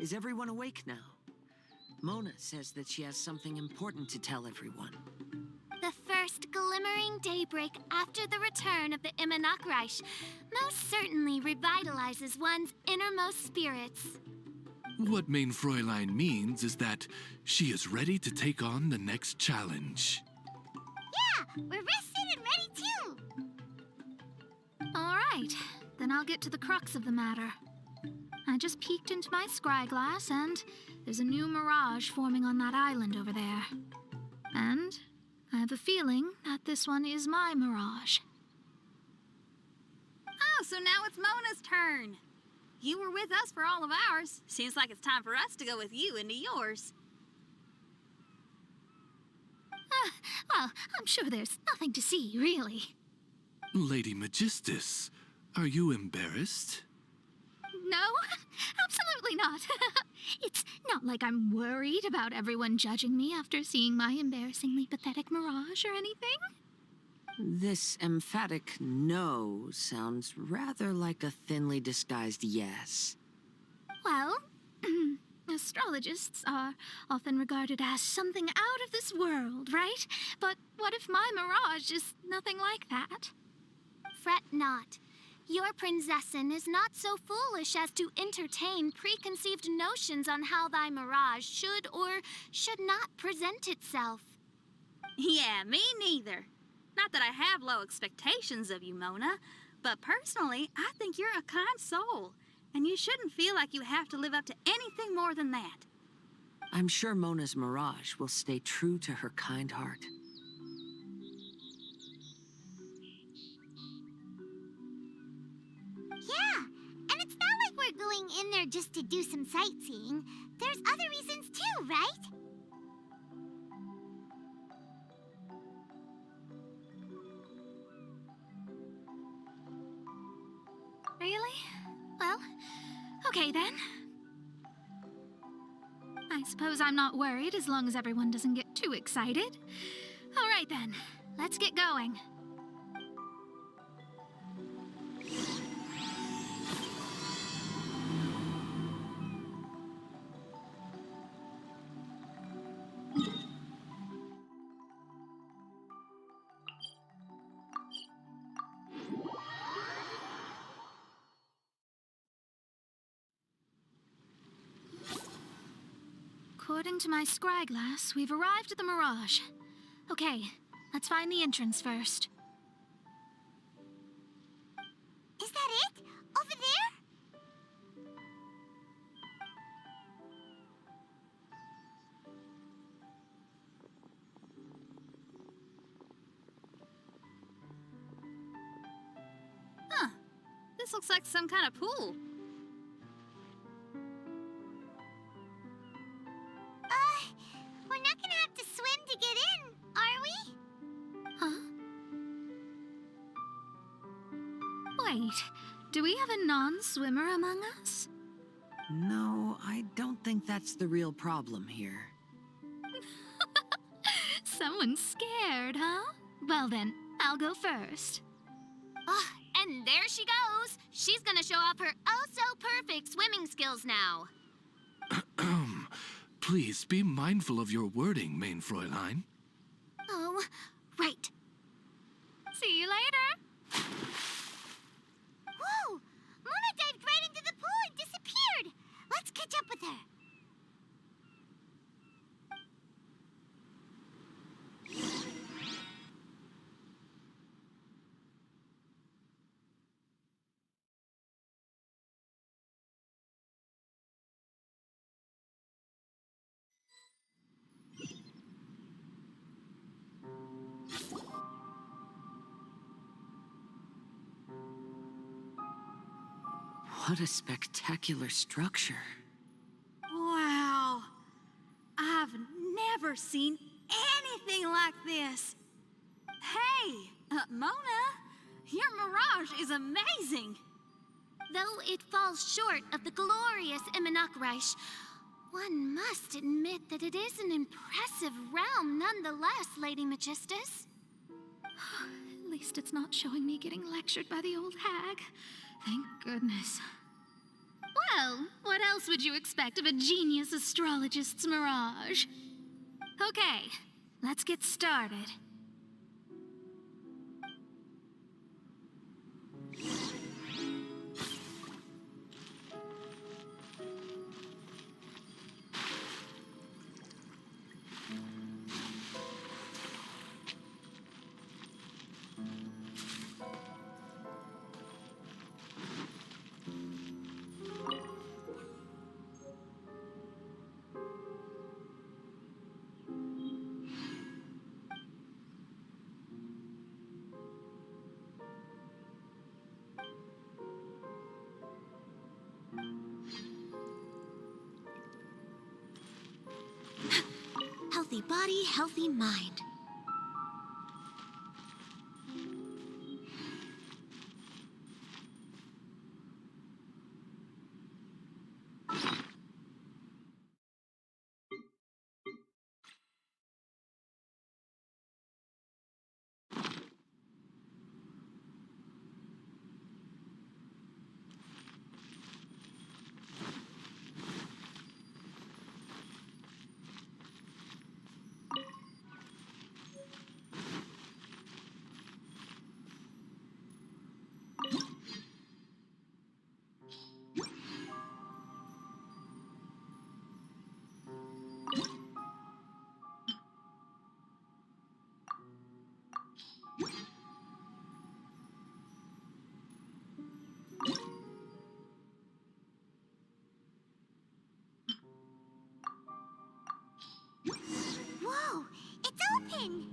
Is everyone awake now? Mona says that she has something important to tell everyone. The first glimmering daybreak after the return of the Immonakreich most certainly revitalizes one's innermost spirits. What Main Fräulein means is that she is ready to take on the next challenge. Yeah, we're rested and ready too! All right, then I'll get to the crux of the matter. I just peeked into my scryglass and there's a new mirage forming on that island over there. And I have a feeling that this one is my mirage. Oh, so now it's Mona's turn. You were with us for all of ours. Seems like it's time for us to go with you into yours. Well, I'm sure there's nothing to see, really. Lady Magistus, are you embarrassed? No, absolutely not. It's not like I'm worried about everyone judging me after seeing my embarrassingly pathetic mirage or anything. This emphatic no sounds rather like a thinly disguised yes. Well, astrologists are often regarded as something out of this world, right? But what if my mirage is nothing like that? Fret not. Your prinzessin is not so foolish as to entertain preconceived notions on how thy mirage should or should not present itself. Yeah, me neither. Not that I have low expectations of you, Mona, but personally, I think you're a kind soul, and you shouldn't feel like you have to live up to anything more than that. I'm sure Mona's mirage will stay true to her kind heart. Yeah, and it's not like we're going in there just to do some sightseeing. There's other reasons too, right? Really? Well, okay then. I suppose I'm not worried as long as everyone doesn't get too excited. All right then, let's get going. According to my scryglass, we've arrived at the Mirage. Okay, let's find the entrance first. Is that it? Over there? Huh. This looks like some kind of pool. We're not gonna have to swim to get in, are we? Huh? Wait, do we have a non-swimmer among us? No, I don't think that's the real problem here. Someone's scared, huh? Well then, I'll go first. And there she goes. She's gonna show off her oh-so-perfect swimming skills now. Please be mindful of your wording, Main Fräulein. Oh, right. See you later. Whoa! Mona dived right into the pool and disappeared. Let's catch up with her. What a spectacular structure. Wow. I've never seen anything like this. Hey, Mona, your mirage is amazing. Though it falls short of the glorious Immonakreich, one must admit that it is an impressive realm nonetheless, Lady Magistus. At least it's not showing me getting lectured by the old hag. Thank goodness. Well, what else would you expect of a genius astrologist's mirage? Okay, let's get started. Healthy body, healthy mind. Whoa! It's open!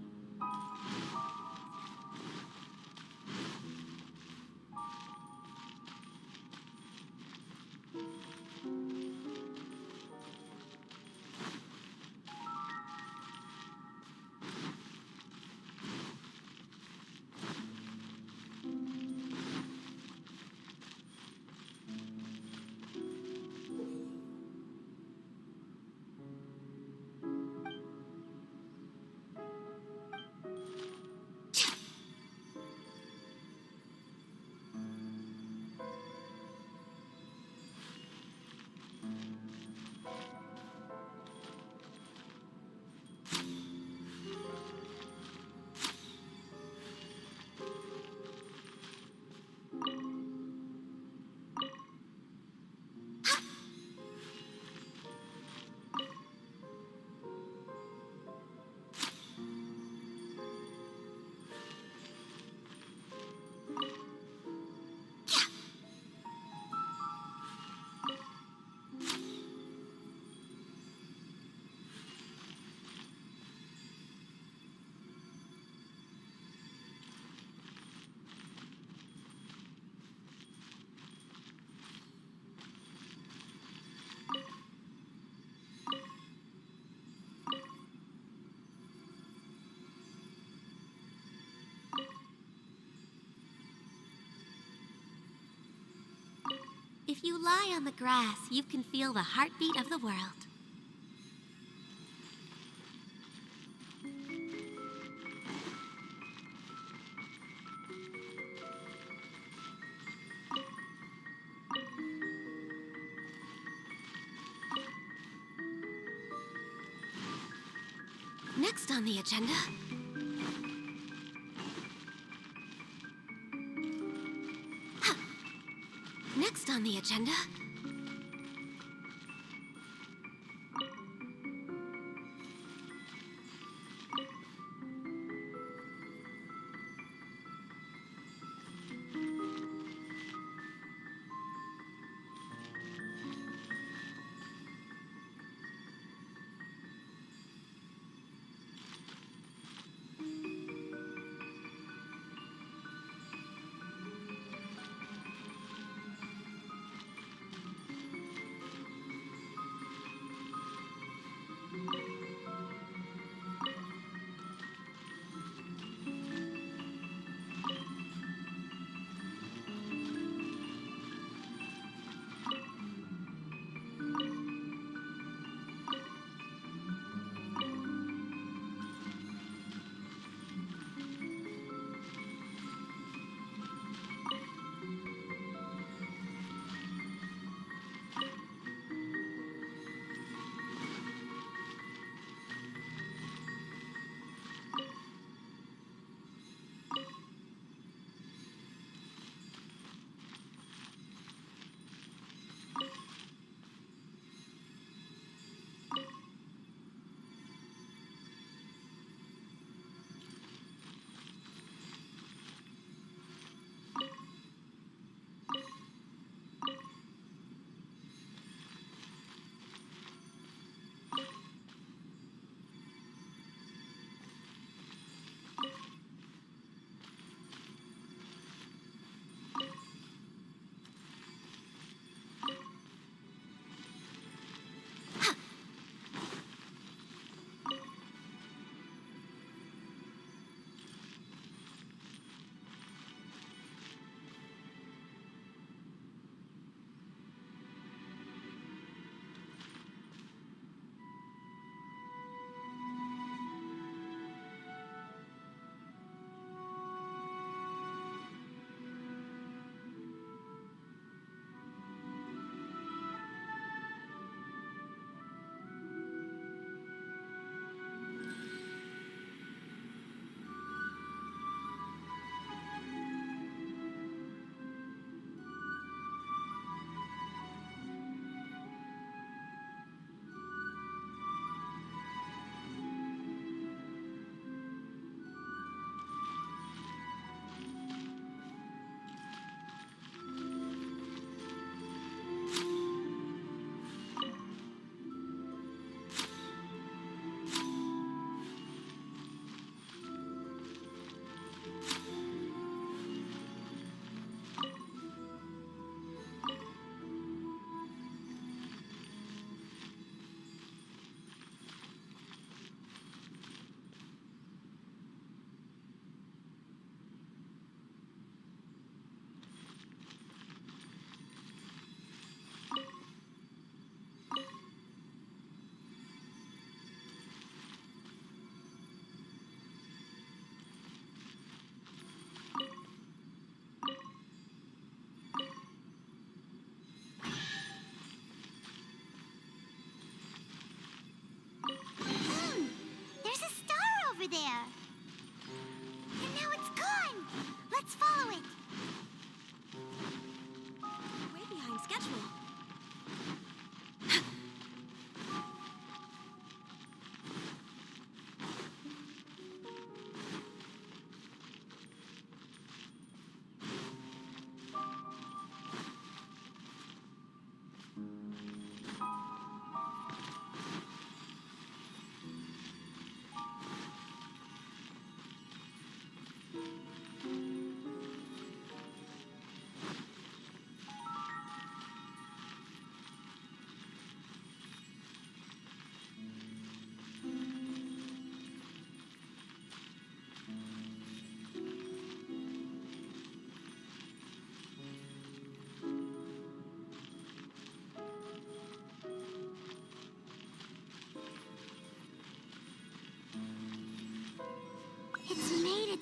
If you lie on the grass, you can feel the heartbeat of the world. Next on the agenda... Next on the agenda...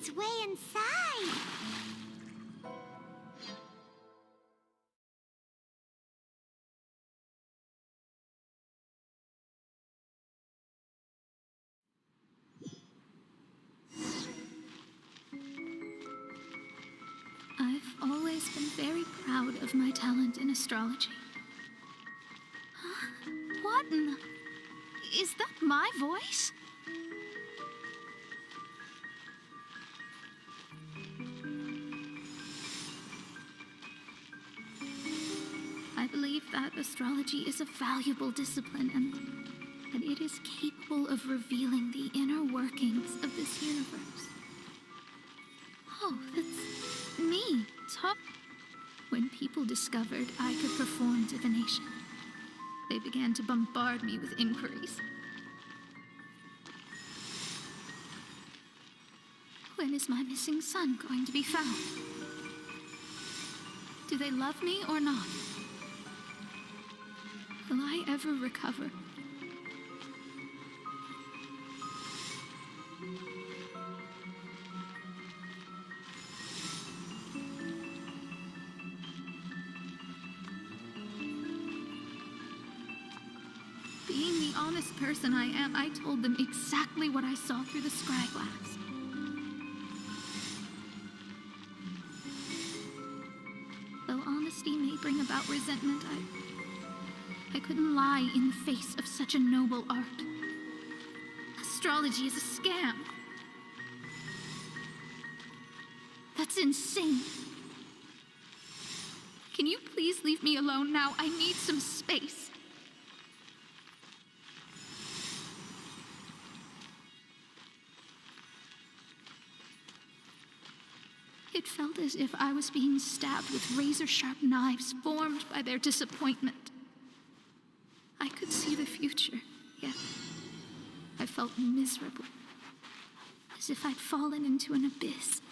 It's way inside. I've always been very proud of my talent in astrology. Huh? What in the... Is that my voice? I believe that astrology is a valuable discipline and that it is capable of revealing the inner workings of this universe. Oh, that's me, Top. When people discovered I could perform divination, they began to bombard me with inquiries. When is my missing son going to be found? Do they love me or not? Will I ever recover? Being the honest person I am, I told them exactly what I saw through the scry glass. Though honesty may bring about resentment, I couldn't lie in the face of such a noble art. Astrology is a scam. That's insane. Can you please leave me alone now? I need some space. It felt as if I was being stabbed with razor-sharp knives formed by their disappointment. I could see the future, yet I felt miserable, as if I'd fallen into an abyss.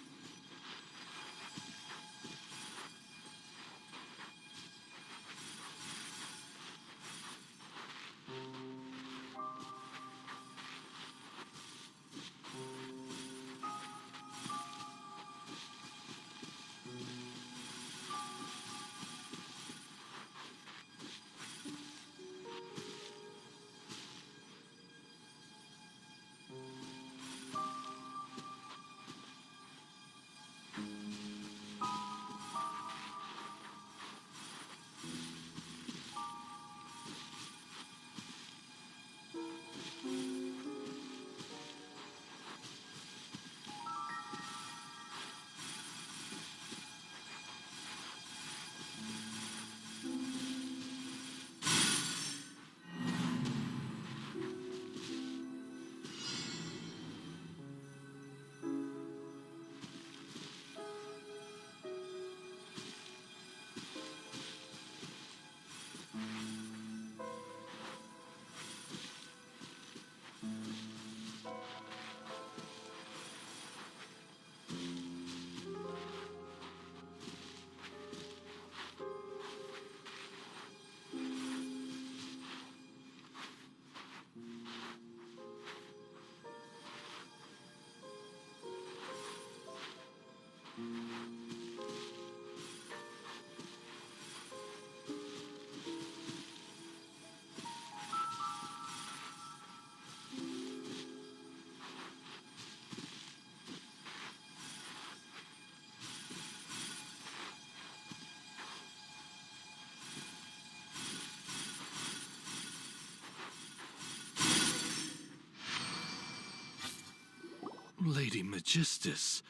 Lady Magistus,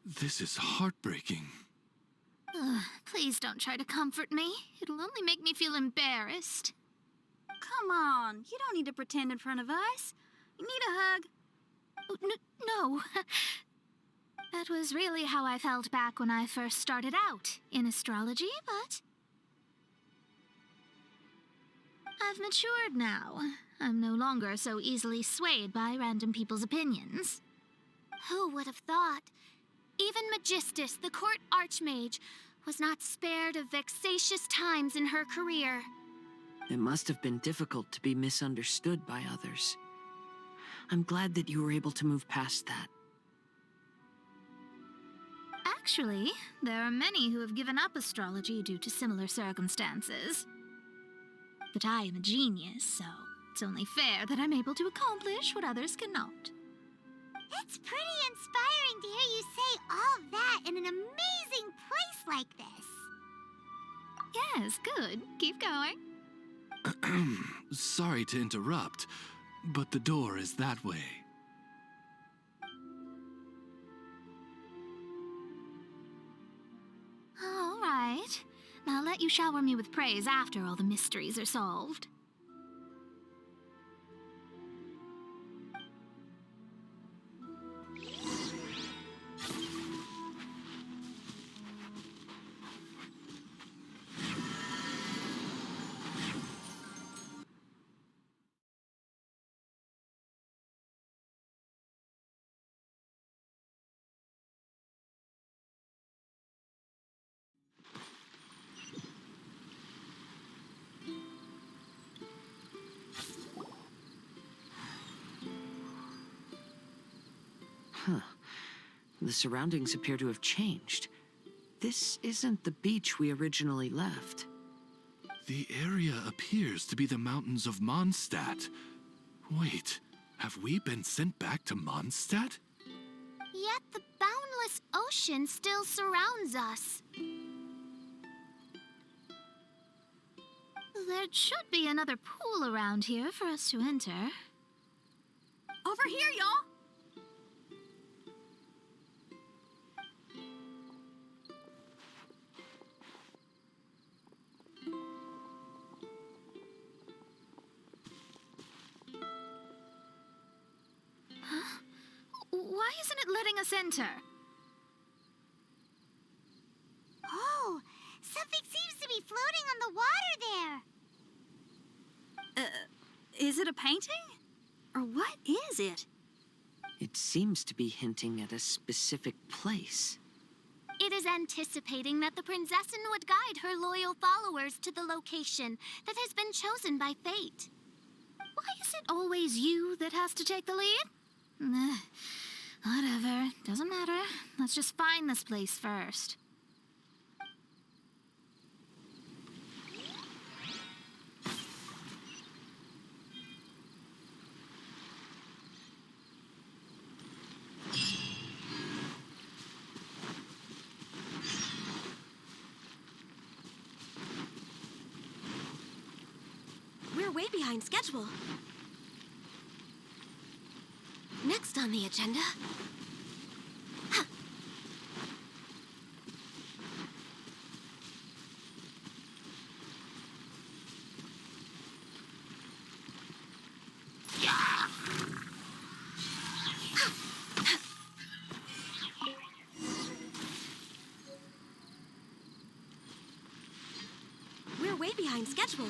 this is heartbreaking. Please don't try to comfort me. It'll only make me feel embarrassed. Come on, you don't need to pretend in front of us. You need a hug. Oh, no. That was really how I felt back when I first started out in astrology, but I've matured now. I'm no longer so easily swayed by random people's opinions. Who would have thought? Even Magistus, the court archmage, was not spared of vexatious times in her career. It must have been difficult to be misunderstood by others. I'm glad that you were able to move past that. Actually, there are many who have given up astrology due to similar circumstances. But I am a genius, so it's only fair that I'm able to accomplish what others cannot. It's pretty inspiring to hear you say all that in an amazing place like this. Yes, good. Keep going. Sorry to interrupt, but the door is that way. All right. I'll let you shower me with praise after all the mysteries are solved. Huh. The surroundings appear to have changed. This isn't the beach we originally left. The area appears to be the mountains of Mondstadt. Wait, have we been sent back to Mondstadt? Yet the boundless ocean still surrounds us. There should be another pool around here for us to enter. Over here, y'all! Why isn't it letting us enter? Oh, something seems to be floating on the water there. Is it a painting? Or what is it? It seems to be hinting at a specific place. It is anticipating that the Princessin would guide her loyal followers to the location that has been chosen by fate. Why is it always you that has to take the lead? Whatever, doesn't matter. Let's just find this place first. We're way behind schedule. Next on the agenda... We're way behind schedule.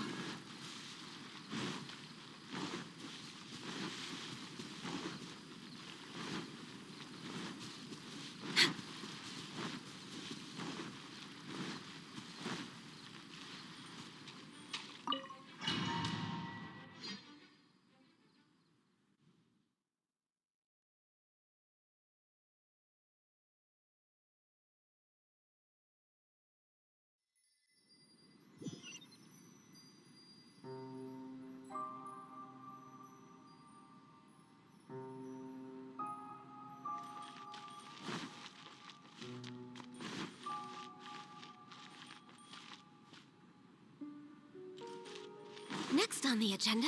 Next on the agenda...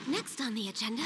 Next on the agenda...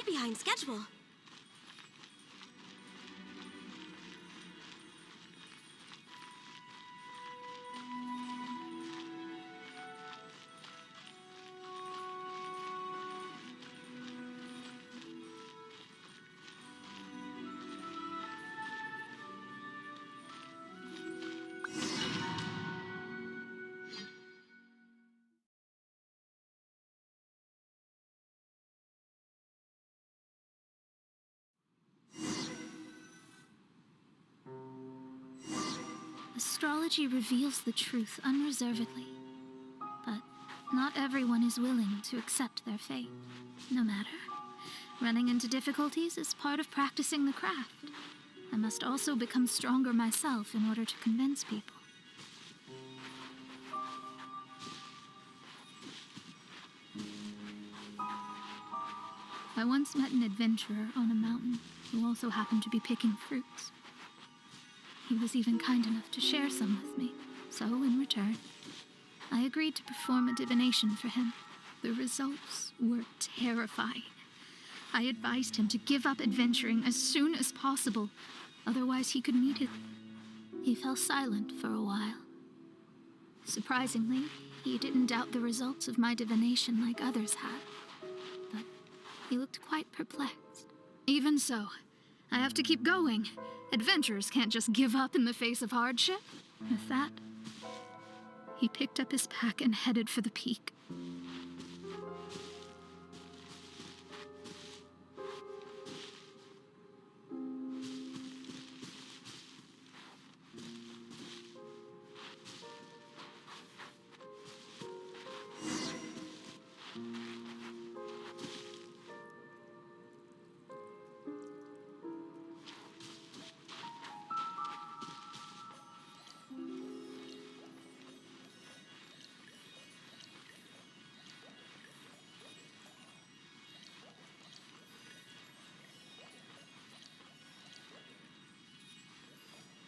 behind schedule. Astrology reveals the truth unreservedly, but not everyone is willing to accept their fate. No matter. Running into difficulties is part of practicing the craft. I must also become stronger myself in order to convince people. I once met an adventurer on a mountain who also happened to be picking fruits. He was even kind enough to share some with me, so in return, I agreed to perform a divination for him. The results were terrifying. I advised him to give up adventuring as soon as possible, otherwise he could meet it. He fell silent for a while. Surprisingly, he didn't doubt the results of my divination like others had, but he looked quite perplexed. Even so, I have to keep going. Adventurers can't just give up in the face of hardship. With that, he picked up his pack and headed for the peak.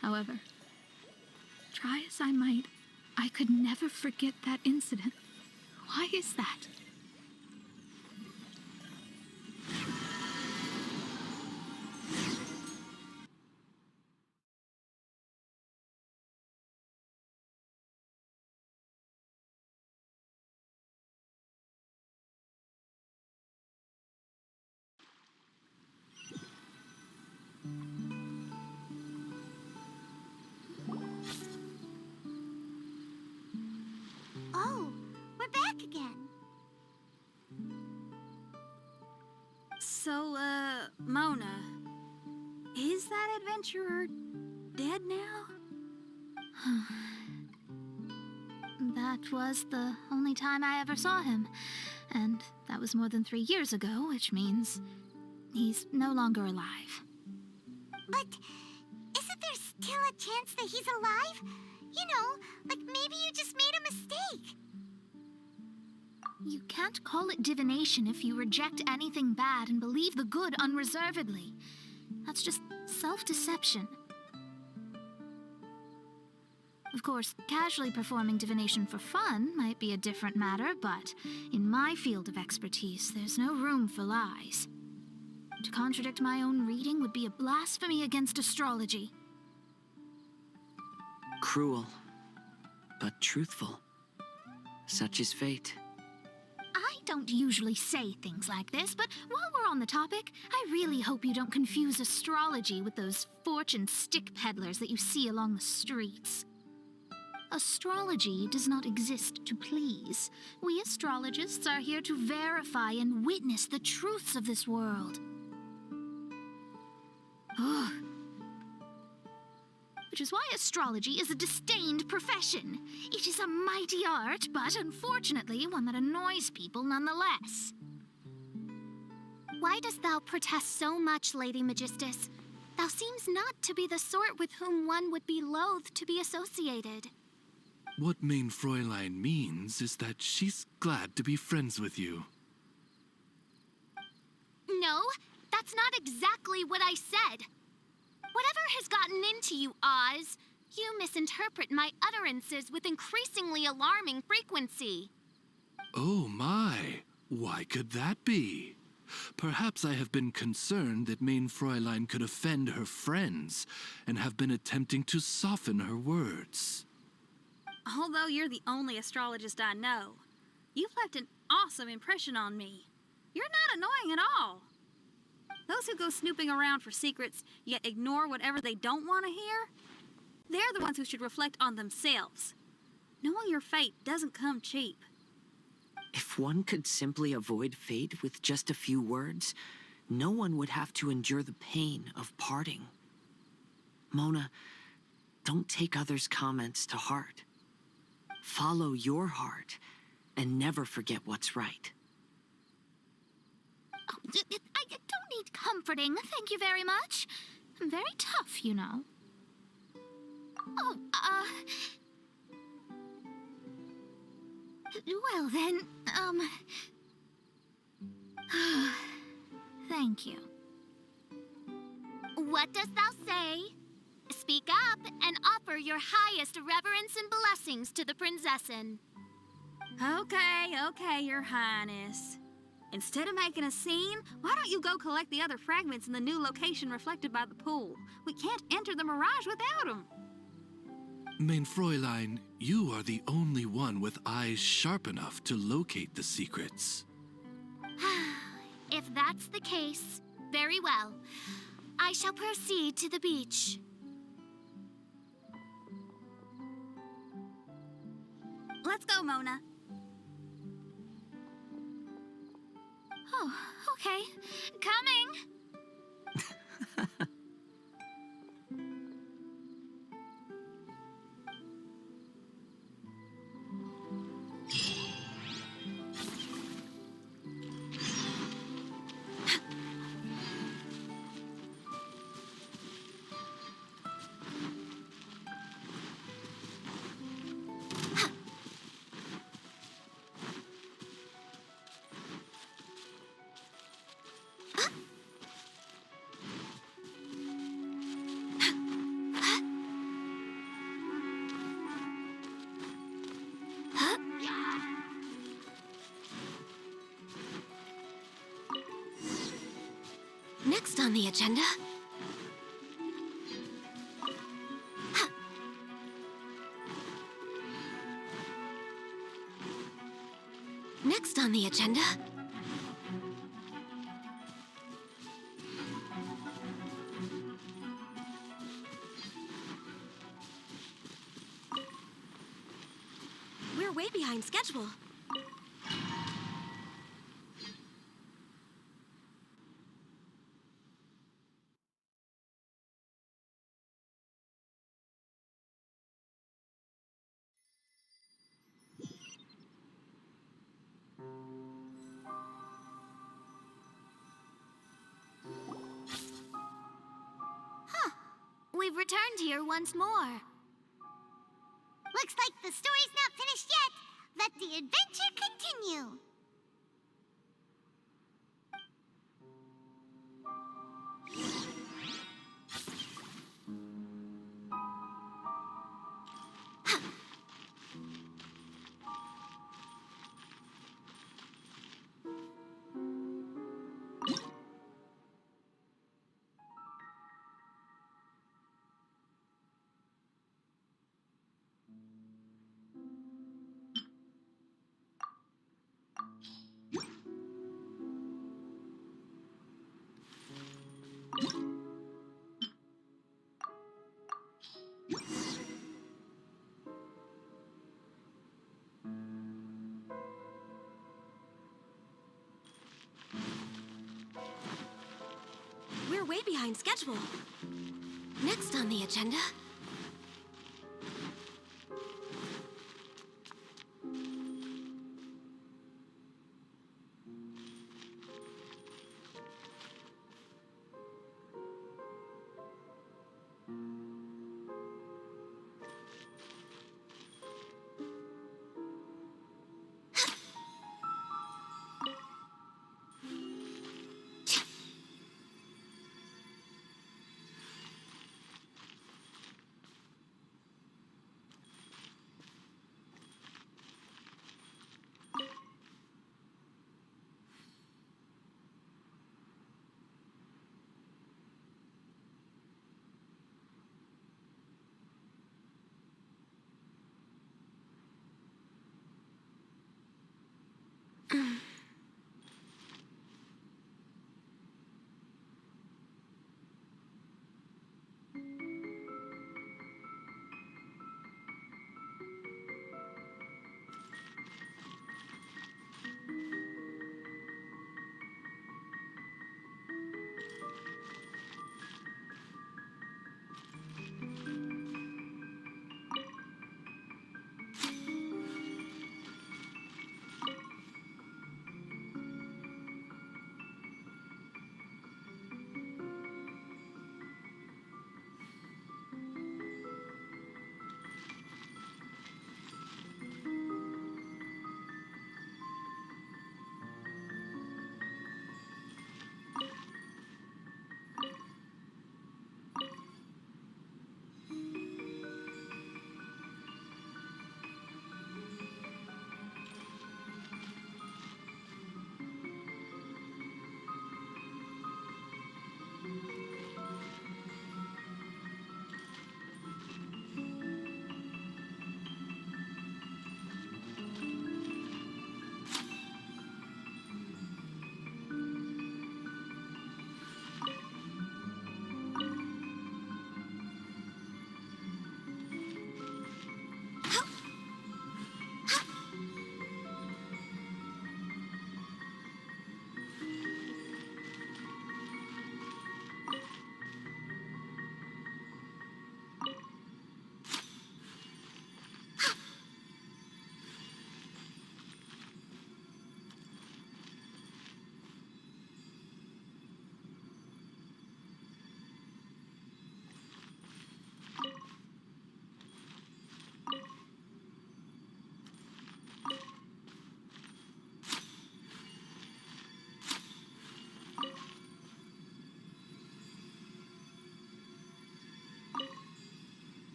However, try as I might, I could never forget that incident. Why is that? Oh, we're back again. So, Mona, is that adventurer dead now? That was the only time I ever saw him, and that was more than 3 years ago, which means he's no longer alive. But isn't there still a chance that he's alive? You know, like maybe you just made a mistake. You can't call it divination if you reject anything bad and believe the good unreservedly. That's just self-deception. Of course, casually performing divination for fun might be a different matter, but in my field of expertise, there's no room for lies. To contradict my own reading would be a blasphemy against astrology. Cruel, but truthful. Such is fate. I don't usually say things like this, but while we're on the topic, I really hope you don't confuse astrology with those fortune stick peddlers that you see along the streets. Astrology does not exist to please. We astrologists are here to verify and witness the truths of this world. Ugh. Which is why astrology is a disdained profession. It is a mighty art, but unfortunately one that annoys people nonetheless. Why dost thou protest so much, Lady Magistus? Thou seems not to be the sort with whom one would be loath to be associated. What Main Fräulein means is that she's glad to be friends with you. No, that's not exactly what I said. Whatever has gotten into you, Oz, you misinterpret my utterances with increasingly alarming frequency. Oh my, why could that be? Perhaps I have been concerned that Main Fräulein could offend her friends, and have been attempting to soften her words. Although you're the only astrologist I know, you've left an awesome impression on me. You're not annoying at all. Those who go snooping around for secrets, yet ignore whatever they don't want to hear, they're the ones who should reflect on themselves. Knowing your fate doesn't come cheap. If one could simply avoid fate with just a few words, no one would have to endure the pain of parting. Mona, don't take others' comments to heart. Follow your heart and never forget what's right. Oh, I don't need comforting, thank you very much. I'm very tough, you know. Oh, well then, thank you. What dost thou say? Speak up and offer your highest reverence and blessings to the Prinzessin. Okay, Your Highness. Instead of making a scene, why don't you go collect the other fragments in the new location reflected by the pool? We can't enter the mirage without them. Main Fräulein, you are the only one with eyes sharp enough to locate the secrets. If that's the case, very well. I shall proceed to the beach. Let's go, Mona. Oh, okay. Coming! Next on the agenda... Next on the agenda... We're way behind schedule. We've returned here once more. Looks like the story's not finished yet. Let the adventure continue. We're way behind schedule. Next on the agenda...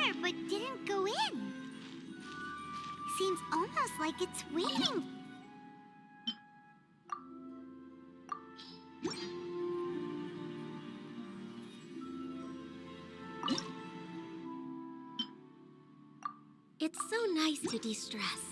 here but didn't go in. Seems almost like it's waiting. It's so nice to de-stress.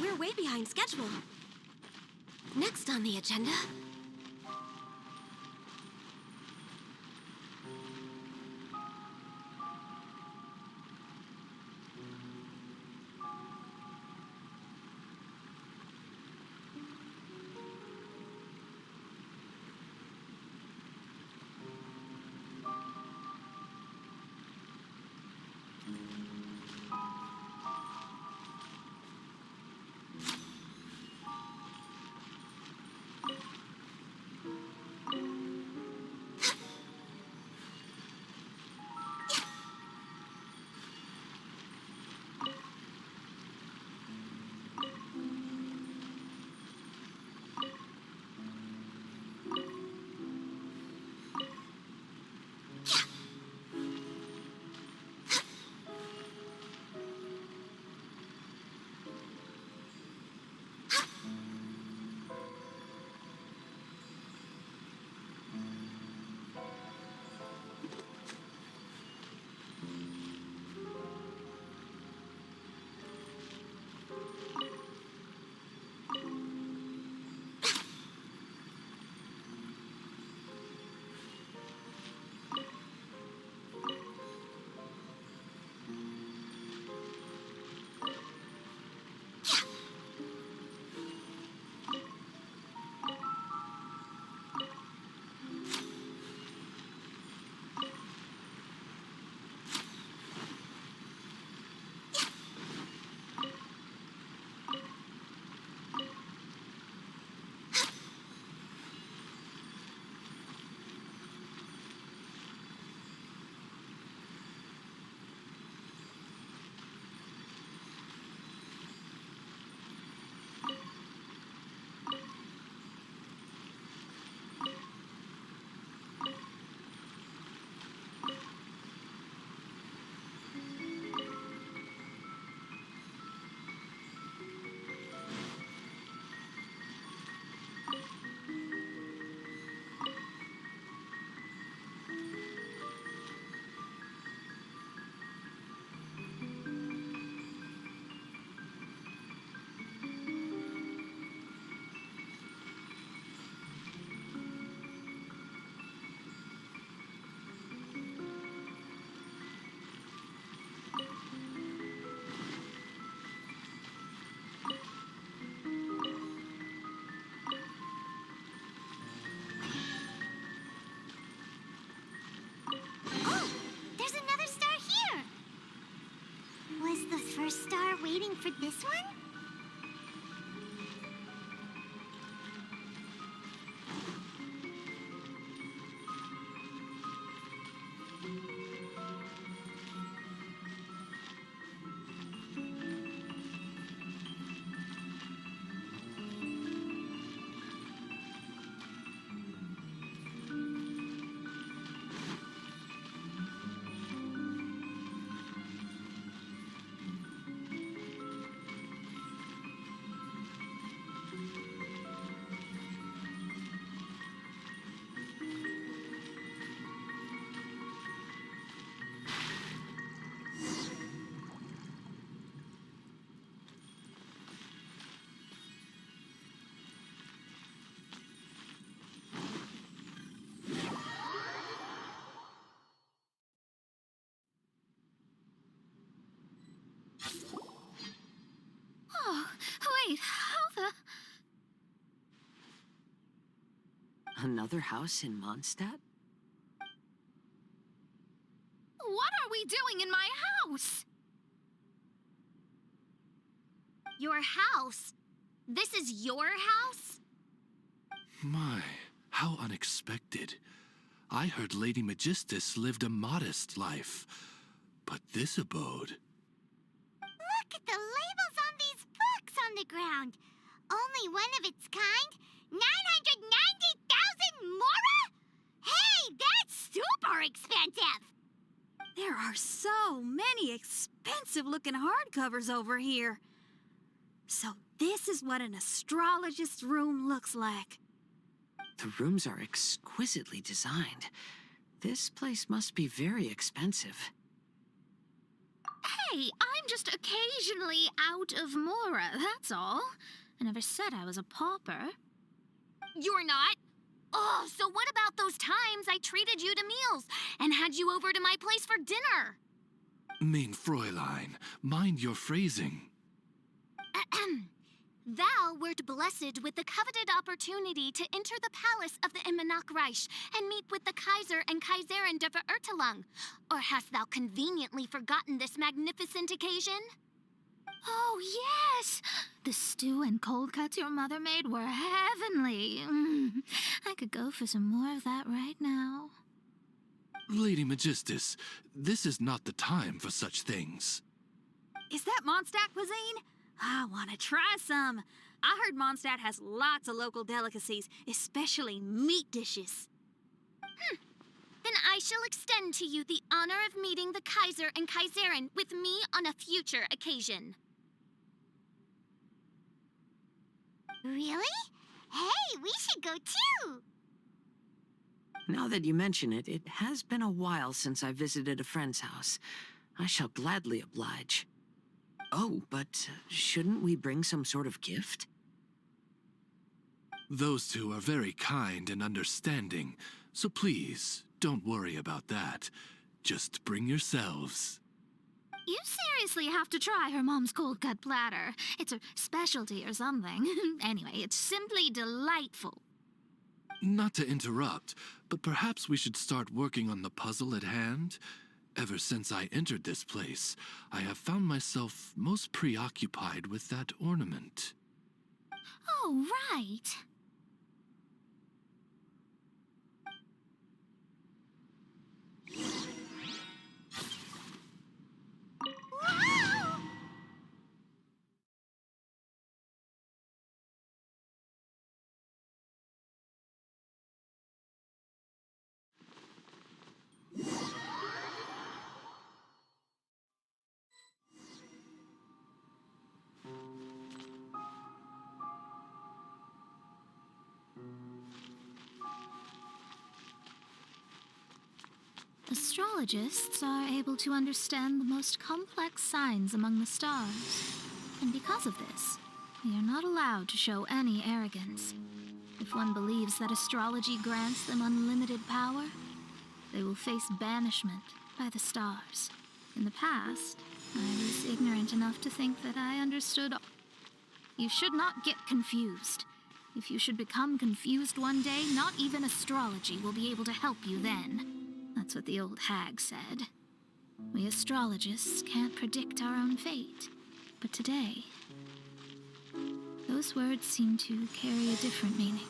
We're way behind schedule. Next on the agenda... Oh, there's another star here. Was the first star waiting for this one? Another house in Mondstadt? What are we doing in my house? Your house? This is your house? My, how unexpected. I heard Lady Magistus lived a modest life, but this abode... Look at the labels on these books on the ground. Only one of its kind? 990,000 mora? Hey, that's super expensive! There are so many expensive-looking hardcovers over here. So this is what an astrologist's room looks like. The rooms are exquisitely designed. This place must be very expensive. Hey, I'm just occasionally out of mora, that's all. I never said I was a pauper. You're not? Oh, so what about those times I treated you to meals and had you over to my place for dinner? Mein Fräulein, mind your phrasing. Thou wert blessed with the coveted opportunity to enter the palace of the Immanok Reich and meet with the Kaiser and Kaiserin der Verurteilung. Or hast thou conveniently forgotten this magnificent occasion? Oh, yes! The stew and cold cuts your mother made were heavenly. I could go for some more of that right now. Lady Magistus, this is not the time for such things. Is that Mondstadt cuisine? I want to try some. I heard Mondstadt has lots of local delicacies, especially meat dishes. Then I shall extend to you the honor of meeting the Kaiser and Kaiserin with me on a future occasion. Really? Hey, we should go too! Now that you mention it, it has been a while since I visited a friend's house. I shall gladly oblige. Oh, but shouldn't we bring some sort of gift? Those two are very kind and understanding, so please, don't worry about that. Just bring yourselves. You seriously have to try her mom's cold cut platter. It's a specialty or something. Anyway, it's simply delightful. Not to interrupt, but perhaps we should start working on the puzzle at hand? Ever since I entered this place, I have found myself most preoccupied with that ornament. Oh, right. Astrologists are able to understand the most complex signs among the stars. And because of this, we are not allowed to show any arrogance. If one believes that astrology grants them unlimited power, they will face banishment by the stars. In the past, I was ignorant enough to think that I understood. You should not get confused. If you should become confused one day, not even astrology will be able to help you then. That's what the old hag said. We astrologists can't predict our own fate. But today, those words seem to carry a different meaning.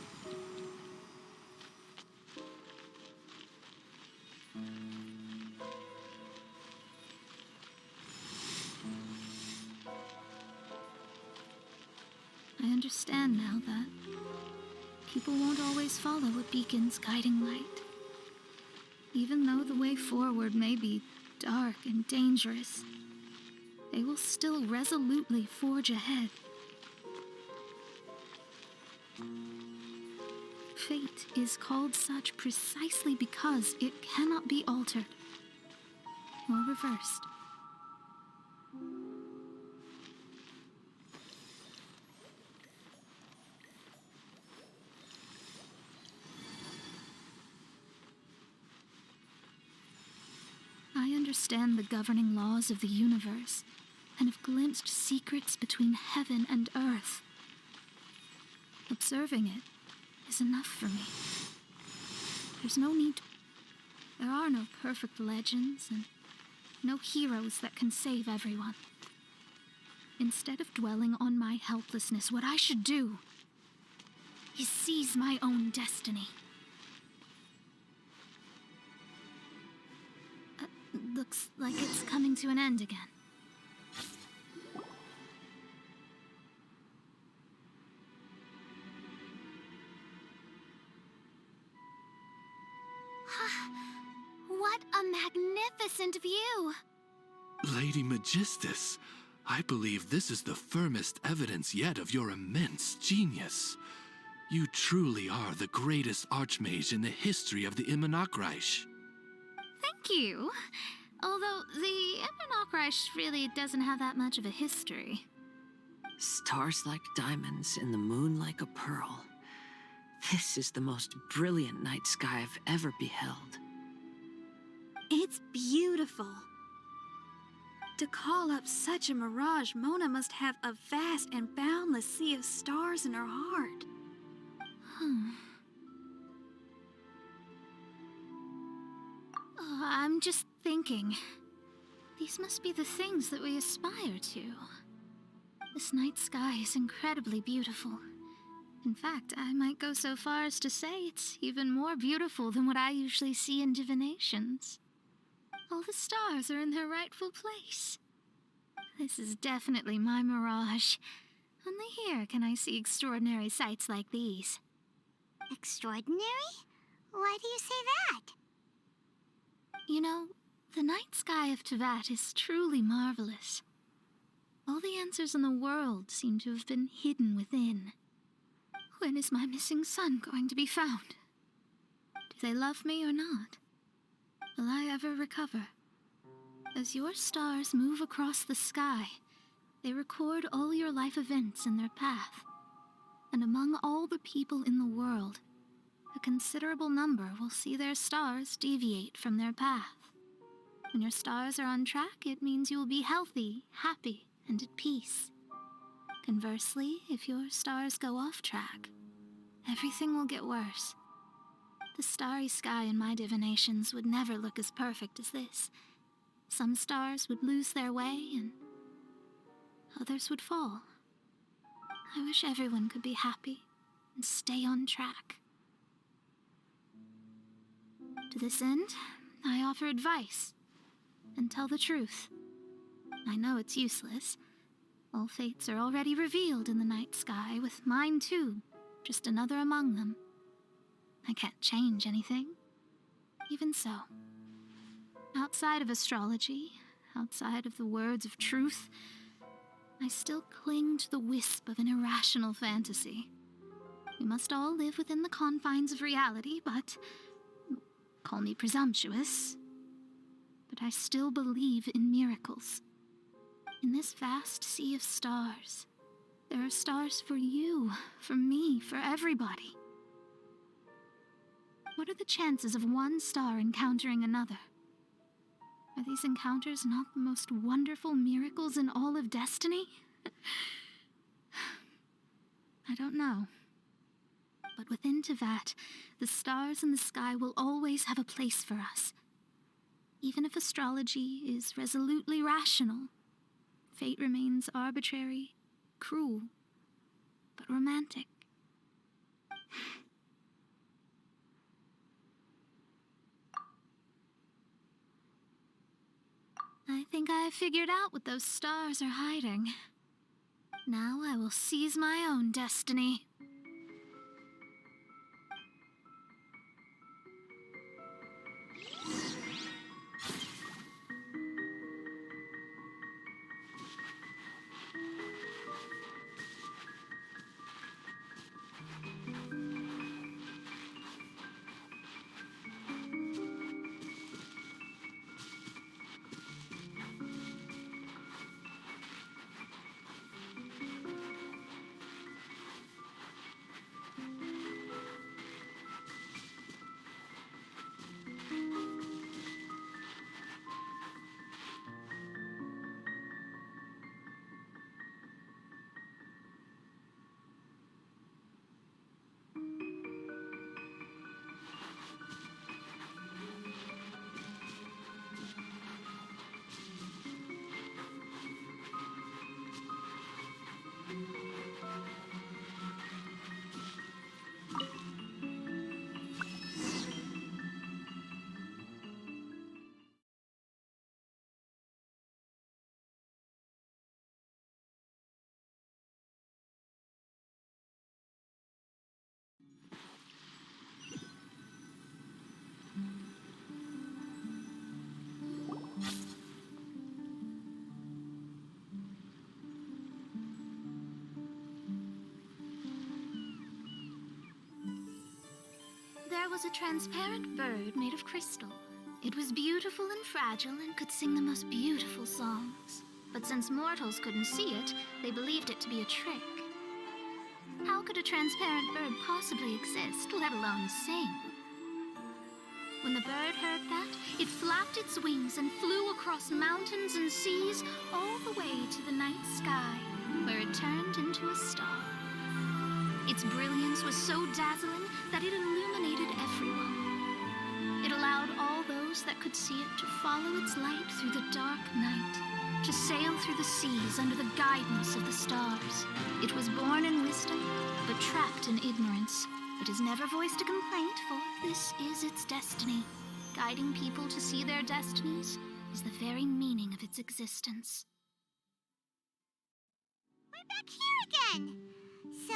I understand now that people won't always follow a beacon's guiding light. Even though the way forward may be dark and dangerous, they will still resolutely forge ahead. Fate is called such precisely because it cannot be altered or reversed. I understand the governing laws of the universe and have glimpsed secrets between heaven and earth. Observing it is enough for me. There's no need to... There are no perfect legends and no heroes that can save everyone. Instead of dwelling on my helplessness, what I should do is seize my own destiny. Looks like it's coming to an end again. What a magnificent view! Lady Magistus, I believe this is the firmest evidence yet of your immense genius. You truly are the greatest archmage in the history of the Immonokreich. Thank you. Although the Immonokreich really doesn't have that much of a history. Stars like diamonds and the moon like a pearl. This is the most brilliant night sky I've ever beheld. It's beautiful. To call up such a mirage, Mona must have a vast and boundless sea of stars in her heart. Oh, I'm just thinking. These must be the things that we aspire to. This night sky is incredibly beautiful. In fact, I might go so far as to say it's even more beautiful than what I usually see in divinations. All the stars are in their rightful place. This is definitely my mirage. Only here can I see extraordinary sights like these. Extraordinary? Why do you say that? You know, the night sky of Tevat is truly marvelous. All the answers in the world seem to have been hidden within. When is my missing son going to be found? Do they love me or not? Will I ever recover? As your stars move across the sky, they record all your life events in their path. And among all the people in the world, a considerable number will see their stars deviate from their path. When your stars are on track, it means you will be healthy, happy, and at peace. Conversely, if your stars go off track, everything will get worse. The starry sky in my divinations would never look as perfect as this. Some stars would lose their way, and others would fall. I wish everyone could be happy and stay on track. To this end, I offer advice and tell the truth. I know it's useless. All fates are already revealed in the night sky, with mine too, just another among them. I can't change anything. Even so, outside of astrology, outside of the words of truth, I still cling to the wisp of an irrational fantasy. We must all live within the confines of reality, but call me presumptuous, but I still believe in miracles. In this vast sea of stars, there are stars for you, for me, for everybody. What are the chances of one star encountering another? Are these encounters not the most wonderful miracles in all of destiny? I don't know. But within Tevat, the stars in the sky will always have a place for us. Even if astrology is resolutely rational, fate remains arbitrary, cruel, but romantic. I think I have figured out what those stars are hiding. Now I will seize my own destiny. was a transparent bird made of crystal. It was beautiful and fragile and could sing the most beautiful songs. But since mortals couldn't see it, they believed it to be a trick. How could a transparent bird possibly exist, let alone sing? When the bird heard that, it flapped its wings and flew across mountains and seas all the way to the night sky, where it turned into a star. Its brilliance was so dazzling that it illuminated everyone. It allowed all those that could see it to follow its light through the dark night, to sail through the seas under the guidance of the stars. It was born in wisdom, but trapped in ignorance. It has never voiced a complaint, for this is its destiny. Guiding people to see their destinies is the very meaning of its existence. We're back here again! So,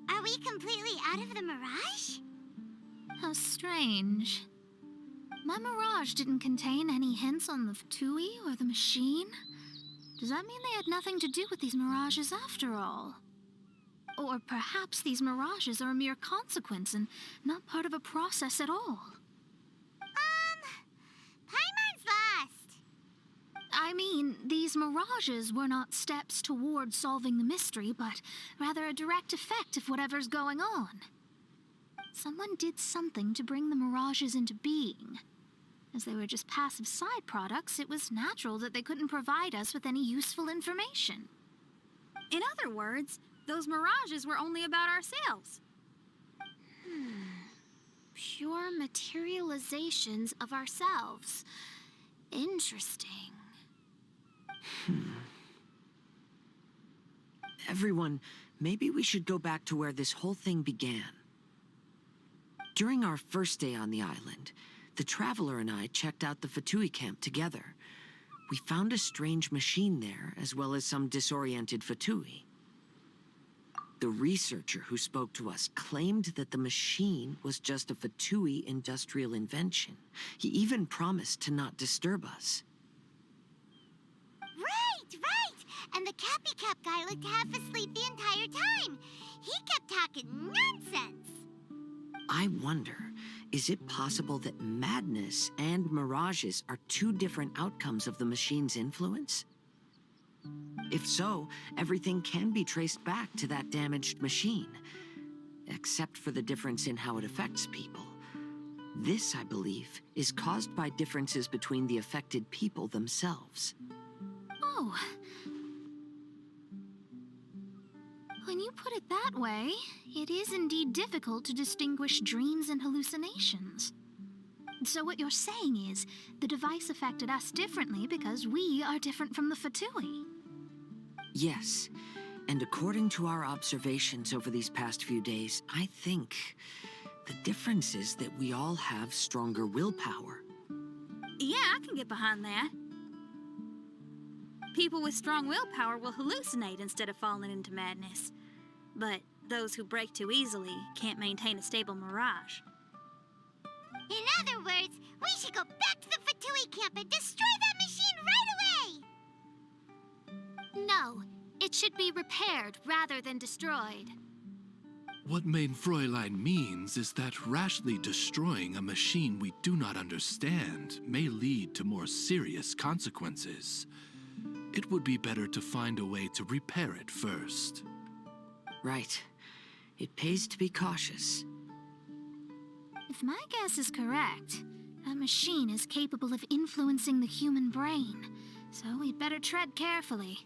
are we completely out of the mirage? How strange. My mirage didn't contain any hints on the Fatui or the machine. Does that mean they had nothing to do with these mirages after all? Or perhaps these mirages are a mere consequence and not part of a process at all. Paimon's lost. I mean, these mirages were not steps toward solving the mystery, but rather a direct effect of whatever's going on. Someone did something to bring the mirages into being. As they were just passive side products, it was natural that they couldn't provide us with any useful information. In other words, those mirages were only about ourselves. Pure materializations of ourselves. Interesting. Everyone, maybe we should go back to where this whole thing began. During our first day on the island, the Traveler and I checked out the Fatui camp together. We found a strange machine there, as well as some disoriented Fatui. The researcher who spoke to us claimed that the machine was just a Fatui industrial invention. He even promised to not disturb us. Right! And the Cappy Cap guy looked half asleep the entire time. He kept talking nonsense. I wonder, is it possible that madness and mirages are two different outcomes of the machine's influence? If so, everything can be traced back to that damaged machine, except for the difference in how it affects people. This, I believe, is caused by differences between the affected people themselves. Oh. When you put it that way, it is indeed difficult to distinguish dreams and hallucinations. So what you're saying is, the device affected us differently because we are different from the Fatui. Yes, and according to our observations over these past few days, I think the difference is that we all have stronger willpower. Yeah, I can get behind that. People with strong willpower will hallucinate instead of falling into madness. But those who break too easily can't maintain a stable mirage. In other words, we should go back to the Fatui camp and destroy that machine right away! No, it should be repaired rather than destroyed. What Mein Fräulein means is that rashly destroying a machine we do not understand may lead to more serious consequences. It would be better to find a way to repair it first. Right. It pays to be cautious. If my guess is correct, that machine is capable of influencing the human brain, so we'd better tread carefully.